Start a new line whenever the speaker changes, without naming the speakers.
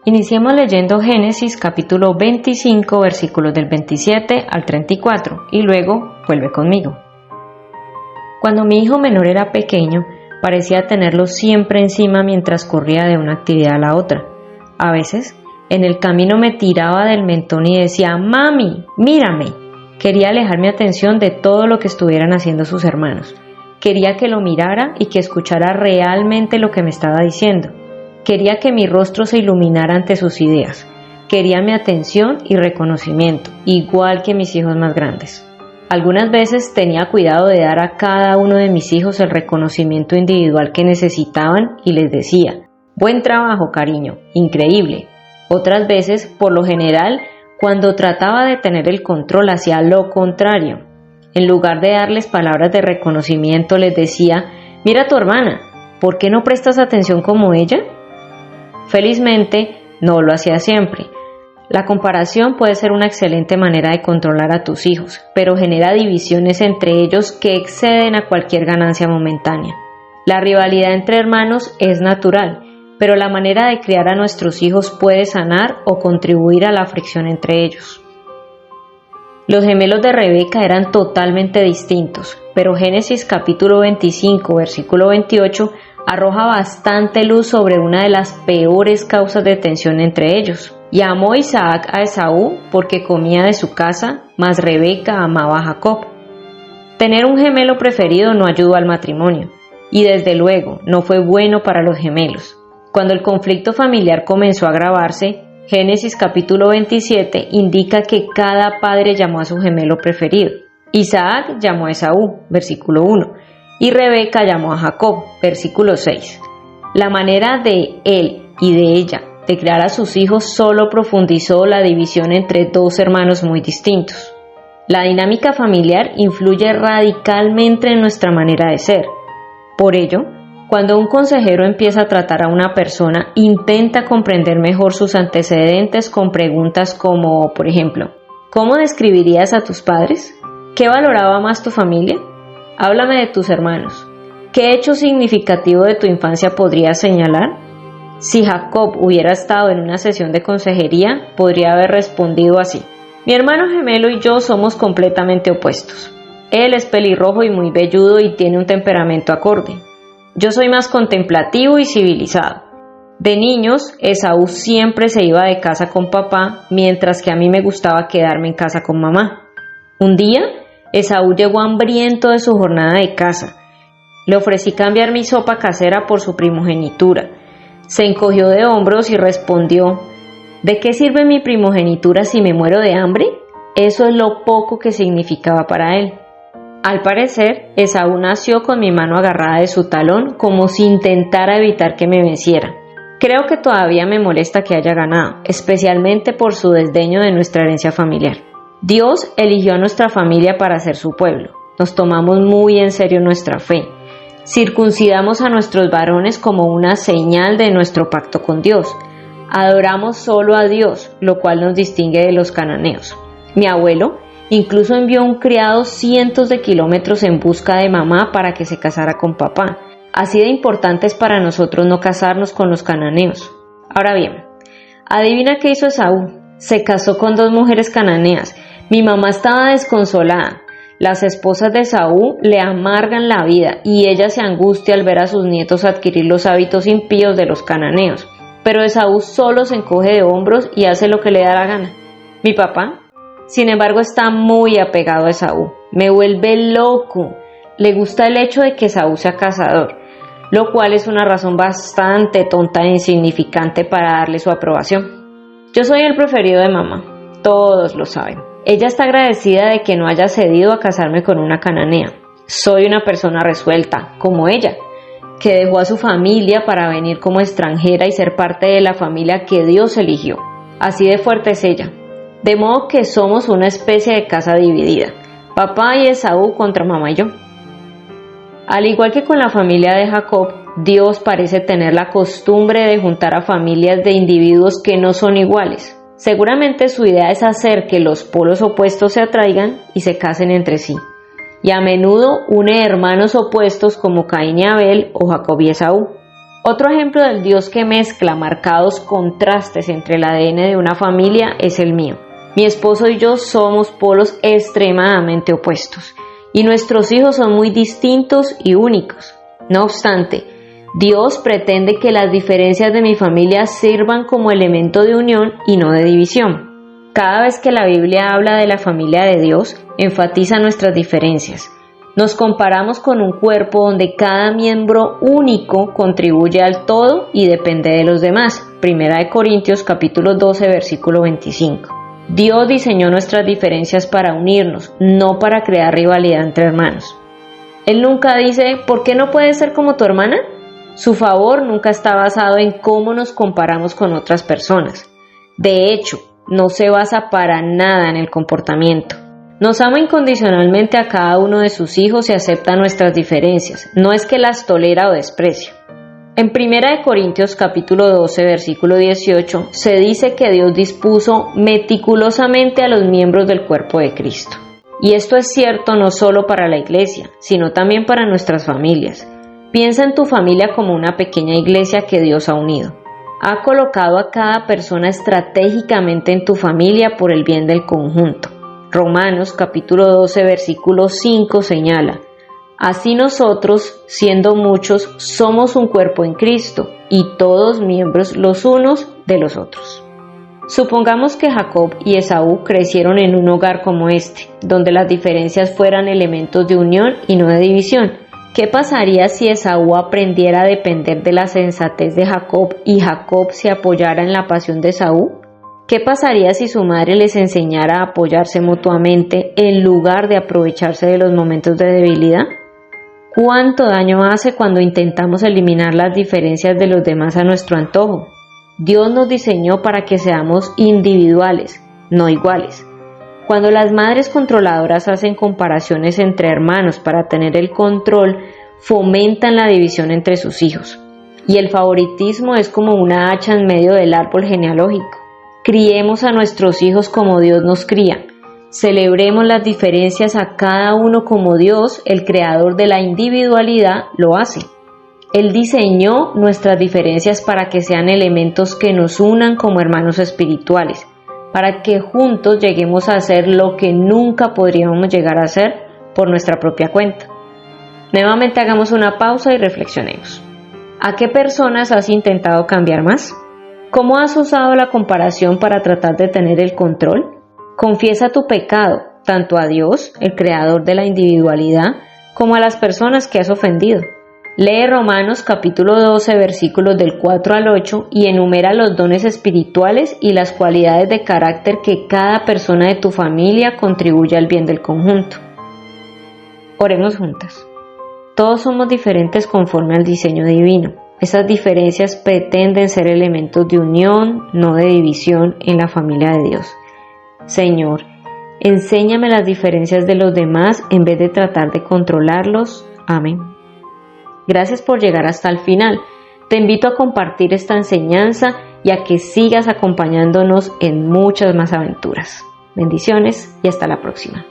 Iniciemos leyendo Génesis capítulo 25 versículos del 27 al 34 y luego vuelve conmigo. Cuando mi hijo menor era pequeño, parecía tenerlo siempre encima mientras corría de una actividad a la otra. A veces, en el camino me tiraba del mentón y decía: «Mami, mírame». Quería alejar mi atención de todo lo que estuvieran haciendo sus hermanos. Quería que lo mirara y que escuchara realmente lo que me estaba diciendo. Quería que mi rostro se iluminara ante sus ideas. Quería mi atención y reconocimiento, igual que mis hijos más grandes. Algunas veces tenía cuidado de dar a cada uno de mis hijos el reconocimiento individual que necesitaban y les decía: «Buen trabajo, cariño, increíble». Otras veces, por lo general, cuando trataba de tener el control, hacía lo contrario. En lugar de darles palabras de reconocimiento, les decía: «Mira a tu hermana, ¿por qué no prestas atención como ella?». Felizmente, no lo hacía siempre. La comparación puede ser una excelente manera de controlar a tus hijos, pero genera divisiones entre ellos que exceden a cualquier ganancia momentánea. La rivalidad entre hermanos es natural, pero la manera de criar a nuestros hijos puede sanar o contribuir a la fricción entre ellos. Los gemelos de Rebeca eran totalmente distintos, pero Génesis capítulo 25, versículo 28 arroja bastante luz sobre una de las peores causas de tensión entre ellos. Y amó Isaac a Esaú porque comía de su casa, mas Rebeca amaba a Jacob. Tener un gemelo preferido no ayudó al matrimonio, y desde luego no fue bueno para los gemelos. Cuando el conflicto familiar comenzó a agravarse, Génesis capítulo 27 indica que cada padre llamó a su gemelo preferido. Isaac llamó a Esaú, versículo 1, y Rebeca llamó a Jacob, versículo 6. La manera de él y de ella de criar a sus hijos solo profundizó la división entre dos hermanos muy distintos. La dinámica familiar influye radicalmente en nuestra manera de ser. Por ello, cuando un consejero empieza a tratar a una persona, intenta comprender mejor sus antecedentes con preguntas como, por ejemplo: ¿cómo describirías a tus padres? ¿Qué valoraba más tu familia? Háblame de tus hermanos. ¿Qué hecho significativo de tu infancia podrías señalar? Si Jacob hubiera estado en una sesión de consejería, podría haber respondido así: mi hermano gemelo y yo somos completamente opuestos. Él es pelirrojo y muy velludo y tiene un temperamento acorde. Yo soy más contemplativo y civilizado. De niños, Esaú siempre se iba de casa con papá, mientras que a mí me gustaba quedarme en casa con mamá. Un día, Esaú llegó hambriento de su jornada de caza. Le ofrecí cambiar mi sopa casera por su primogenitura. Se encogió de hombros y respondió: ¿de qué sirve mi primogenitura si me muero de hambre? Eso es lo poco que significaba para él. Al parecer, Esaú nació con mi mano agarrada de su talón, como si intentara evitar que me venciera. Creo que todavía me molesta que haya ganado, especialmente por su desdeño de nuestra herencia familiar. Dios eligió a nuestra familia para ser su pueblo. Nos tomamos muy en serio nuestra fe. Circuncidamos a nuestros varones como una señal de nuestro pacto con Dios. Adoramos solo a Dios, lo cual nos distingue de los cananeos. Mi abuelo incluso envió un criado cientos de kilómetros en busca de mamá para que se casara con papá. Así de importante es para nosotros no casarnos con los cananeos. Ahora bien, adivina qué hizo Esaú. Se casó con 2 mujeres cananeas. Mi mamá estaba desconsolada. Las esposas de Esaú le amargan la vida y ella se angustia al ver a sus nietos adquirir los hábitos impíos de los cananeos. Pero Esaú solo se encoge de hombros y hace lo que le da la gana. Mi papá, sin embargo, está muy apegado a Esaú. Me vuelve loco. Le gusta el hecho de que Esaú sea cazador, lo cual es una razón bastante tonta e insignificante para darle su aprobación. Yo soy el preferido de mamá. Todos lo saben. Ella está agradecida de que no haya cedido a casarme con una cananea. Soy una persona resuelta, como ella, que dejó a su familia para venir como extranjera y ser parte de la familia que Dios eligió. Así de fuerte es ella. De modo que somos una especie de casa dividida. Papá y Esaú contra mamá y yo. Al igual que con la familia de Jacob, Dios parece tener la costumbre de juntar a familias de individuos que no son iguales. Seguramente su idea es hacer que los polos opuestos se atraigan y se casen entre sí. Y a menudo une hermanos opuestos como Caín y Abel o Jacob y Esaú. Otro ejemplo del Dios que mezcla marcados contrastes entre el ADN de una familia es el mío. Mi esposo y yo somos polos extremadamente opuestos y nuestros hijos son muy distintos y únicos. No obstante, Dios pretende que las diferencias de mi familia sirvan como elemento de unión y no de división. Cada vez que la Biblia habla de la familia de Dios, enfatiza nuestras diferencias. Nos comparamos con un cuerpo donde cada miembro único contribuye al todo y depende de los demás. 1 Corintios capítulo 12, versículo 25. Dios diseñó nuestras diferencias para unirnos, no para crear rivalidad entre hermanos. Él nunca dice, ¿por qué no puedes ser como tu hermana? Su favor nunca está basado en cómo nos comparamos con otras personas. De hecho, no se basa para nada en el comportamiento. Nos ama incondicionalmente a cada uno de sus hijos y acepta nuestras diferencias. No es que las tolera o desprecia. En 1 Corintios capítulo 12, versículo 18, se dice que Dios dispuso meticulosamente a los miembros del cuerpo de Cristo. Y esto es cierto no solo para la iglesia, sino también para nuestras familias. Piensa en tu familia como una pequeña iglesia que Dios ha unido. Ha colocado a cada persona estratégicamente en tu familia por el bien del conjunto. Romanos capítulo 12, versículo 5 señala: así nosotros, siendo muchos, somos un cuerpo en Cristo, y todos miembros los unos de los otros. Supongamos que Jacob y Esaú crecieron en un hogar como este, donde las diferencias fueran elementos de unión y no de división. ¿Qué pasaría si Esaú aprendiera a depender de la sensatez de Jacob y Jacob se apoyara en la pasión de Esaú? ¿Qué pasaría si su madre les enseñara a apoyarse mutuamente en lugar de aprovecharse de los momentos de debilidad? ¿Cuánto daño hace cuando intentamos eliminar las diferencias de los demás a nuestro antojo? Dios nos diseñó para que seamos individuales, no iguales. Cuando las madres controladoras hacen comparaciones entre hermanos para tener el control, fomentan la división entre sus hijos. Y el favoritismo es como una hacha en medio del árbol genealógico. Criemos a nuestros hijos como Dios nos cría. Celebremos las diferencias a cada uno como Dios, el creador de la individualidad, lo hace. Él diseñó nuestras diferencias para que sean elementos que nos unan como hermanos espirituales, para que juntos lleguemos a hacer lo que nunca podríamos llegar a hacer por nuestra propia cuenta. Nuevamente hagamos una pausa y reflexionemos. ¿A qué personas has intentado cambiar más? ¿Cómo has usado la comparación para tratar de tener el control? Confiesa tu pecado, tanto a Dios, el creador de la individualidad, como a las personas que has ofendido. Lee Romanos capítulo 12, versículos del 4 al 8 y enumera los dones espirituales y las cualidades de carácter que cada persona de tu familia contribuye al bien del conjunto. Oremos juntas. Todos somos diferentes conforme al diseño divino. Esas diferencias pretenden ser elementos de unión, no de división en la familia de Dios. Señor, enséñame las diferencias de los demás en vez de tratar de controlarlos. Amén. Gracias por llegar hasta el final. Te invito a compartir esta enseñanza y a que sigas acompañándonos en muchas más aventuras. Bendiciones y hasta la próxima.